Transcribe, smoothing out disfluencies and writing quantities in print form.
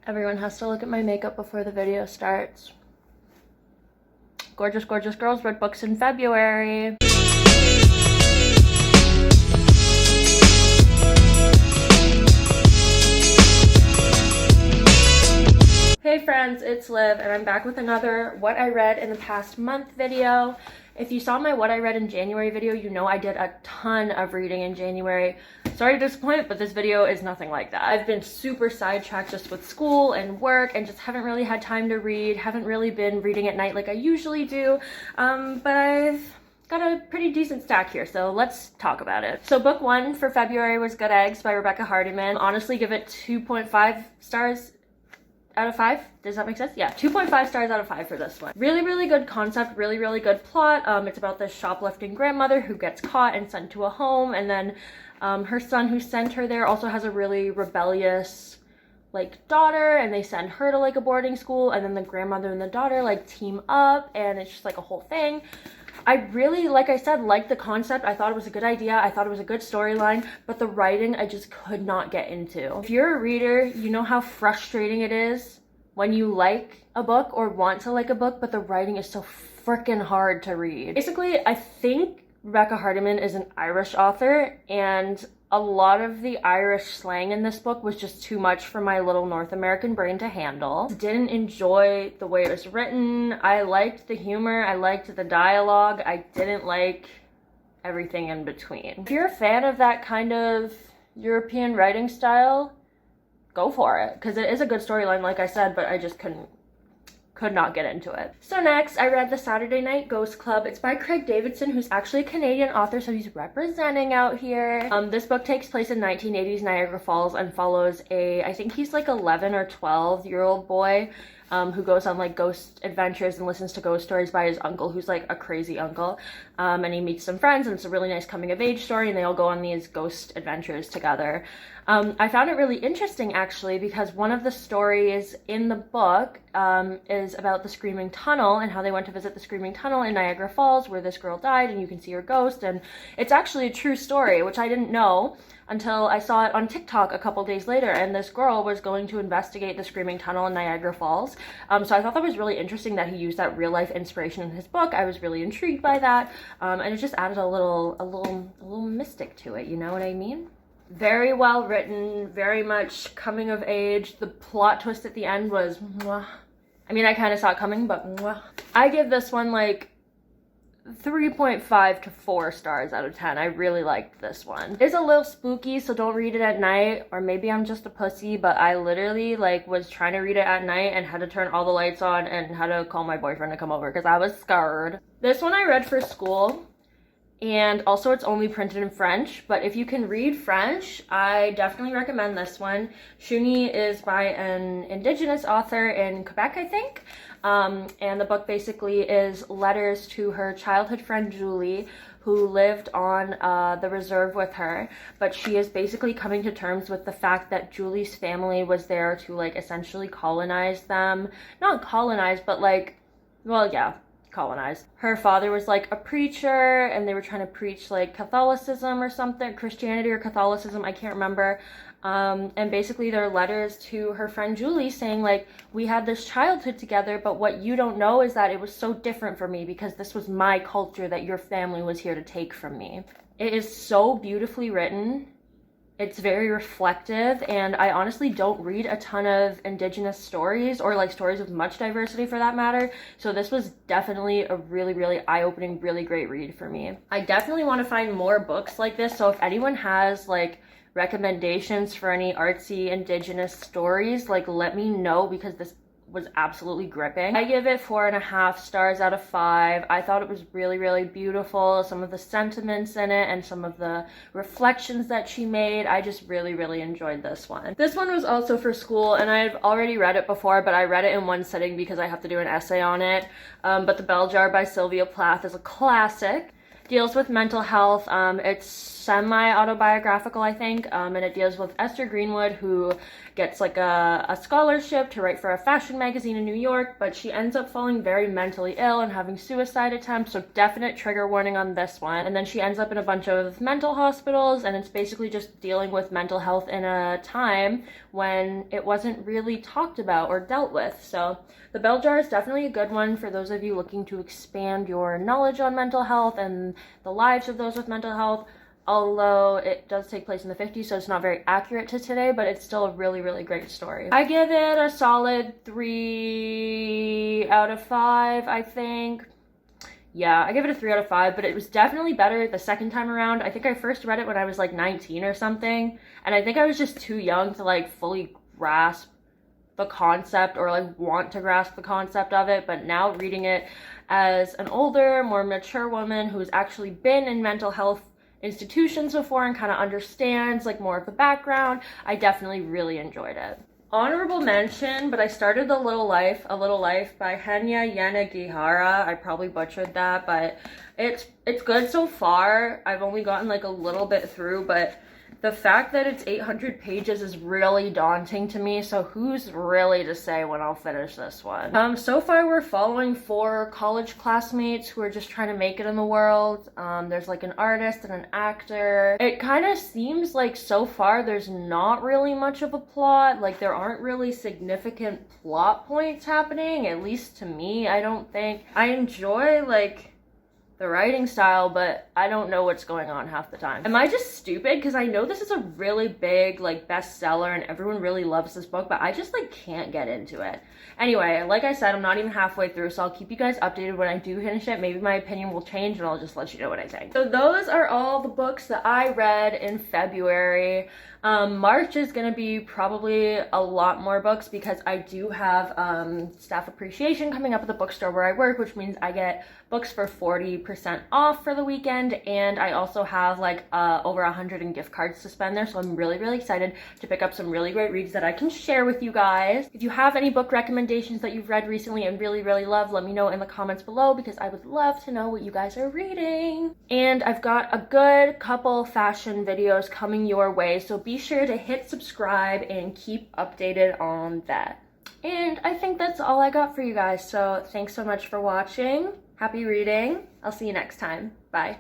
Everyone has to look at my makeup before the video starts. Gorgeous, gorgeous girls read books in February. Hey friends, it's Liv and I'm back with another what I read in the past month video. If you saw my what I read in January video, you know I did a ton of reading in January. Sorry to disappoint, but this video is nothing like that. I've been super sidetracked just with school and work and just haven't really had time to read, haven't really been reading at night like I usually do, but I've got a pretty decent stack here, so let's talk about it. So book 1 for February was Good Eggs by Rebecca Hardiman. Honestly, give it 2.5 stars out of 5. Does that make sense? Yeah, 2.5 stars out of 5 for this one. Really, really good concept, really, really good plot. It's about this shoplifting grandmother who gets caught and sent to a home, and then her son who sent her there also has a really rebellious like daughter, and they send her to like a boarding school, and then the grandmother and the daughter like team up, and it's just like a whole thing. I really, like I said, liked the concept. I thought it was a good idea. I thought it was a good storyline, but the writing I just could not get into. If you're a reader, you know how frustrating it is when you like a book or want to like a book, but the writing is so freaking hard to read. Basically, I think Rebecca Hardiman is an Irish author, and a lot of the Irish slang in this book was just too much for my little North American brain to handle. Didn't enjoy the way it was written. I liked the humor, I liked the dialogue, I didn't like everything in between. If you're a fan of that kind of European writing style, go for it, because it is a good storyline, like I said, but I just could not get into it. So next, I read The Saturday Night Ghost Club. It's by Craig Davidson, who's actually a Canadian author, so he's representing out here. This book takes place in 1980s Niagara Falls and follows I think he's like 11 or 12-year-old boy who goes on like ghost adventures and listens to ghost stories by his uncle, who's like a crazy uncle. And he meets some friends, and it's a really nice coming of age story, and they all go on these ghost adventures together. I found it really interesting actually, because one of the stories in the book is about the Screaming Tunnel and how they went to visit the Screaming Tunnel in Niagara Falls where this girl died and you can see her ghost, and it's actually a true story, which I didn't know until I saw it on TikTok a couple days later, and this girl was going to investigate the Screaming Tunnel in Niagara Falls. So I thought that was really interesting that he used that real life inspiration in his book. I was really intrigued by that, and it just added a little mystic to it, you know what I mean? Very well written, very much coming of age. The plot twist at the end was mwah. I mean, I kind of saw it coming, but mwah. I give this one like 3.5 to 4 stars out of 10. I really liked this one. It's a little spooky, so don't read it at night, or maybe I'm just a pussy, but I literally like was trying to read it at night and had to turn all the lights on and had to call my boyfriend to come over because I was scared. This one I read for school, and also it's only printed in French, but if you can read French, I definitely recommend this one. Shuni is by an indigenous author in Quebec, I think. And the book basically is letters to her childhood friend Julie, who lived on the reserve with her, but she is basically coming to terms with the fact that Julie's family was there to like essentially colonize them. Not colonize, but like, well, yeah, colonized. Her father was like a preacher, and they were trying to preach like Catholicism or something, Christianity or Catholicism, I can't remember. And basically their letters to her friend Julie saying like, we had this childhood together, but what you don't know is that it was so different for me because this was my culture that your family was here to take from me. It is so beautifully written. It's very reflective, and I honestly don't read a ton of indigenous stories or like stories with much diversity for that matter, so this was definitely a really, really eye-opening, really great read for me. I definitely want to find more books like this, so if anyone has like recommendations for any artsy indigenous stories, like let me know, because this was absolutely gripping. I give it 4.5 stars out of 5. I thought it was really, really beautiful. Some of the sentiments in it and some of the reflections that she made, I just really, really enjoyed this one. This one was also for school, and I've already read it before, but I read it in one sitting because I have to do an essay on it. But The Bell Jar by Sylvia Plath is a classic. Deals with mental health. It's semi-autobiographical, I think, and it deals with Esther Greenwood, who gets like a scholarship to write for a fashion magazine in New York, but she ends up falling very mentally ill and having suicide attempts, so definite trigger warning on this one. And then she ends up in a bunch of mental hospitals, and it's basically just dealing with mental health in a time when it wasn't really talked about or dealt with. So The Bell Jar is definitely a good one for those of you looking to expand your knowledge on mental health and the lives of those with mental health, although it does take place in the 50s, so it's not very accurate to today, but it's still a really, really great story. I give it a solid 3 out of 5, I think. Yeah, I give it a 3 out of 5, but it was definitely better the second time around. I think I first read it when I was like 19 or something, and I think I was just too young to like fully grasp the concept or like want to grasp the concept of it. But now reading it as an older, more mature woman who's actually been in mental health institutions before and kind of understands like more of the background, I definitely really enjoyed it. Honorable mention, but I started A Little Life by Hanya Yanagihara. I probably butchered that, but it's good so far. I've only gotten like a little bit through, but the fact that it's 800 pages is really daunting to me, so who's really to say when I'll finish this one? So far we're following 4 college classmates who are just trying to make it in the world. There's like an artist and an actor. It kind of seems like so far there's not really much of a plot. Like there aren't really significant plot points happening, at least to me, I don't think. I enjoy like the writing style, but I don't know what's going on half the time. Am I just stupid? Because I know this is a really big like bestseller and everyone really loves this book, but I just like can't get into it. Anyway, like I said, I'm not even halfway through, so I'll keep you guys updated when I do finish it. Maybe my opinion will change and I'll just let you know what I think. So those are all the books that I read in February. March is gonna be probably a lot more books because I do have staff appreciation coming up at the bookstore where I work, which means I get books for 40% off for the weekend, and I also have like over 100 in gift cards to spend there, so I'm really, really excited to pick up some really great reads that I can share with you guys. If you have any book recommendations that you've read recently and really, really love, let me know in the comments below because I would love to know what you guys are reading. And I've got a good couple fashion videos coming your way, so be sure to hit subscribe and keep updated on that. And I think that's all I got for you guys, so thanks so much for watching. Happy reading. I'll see you next time. Bye.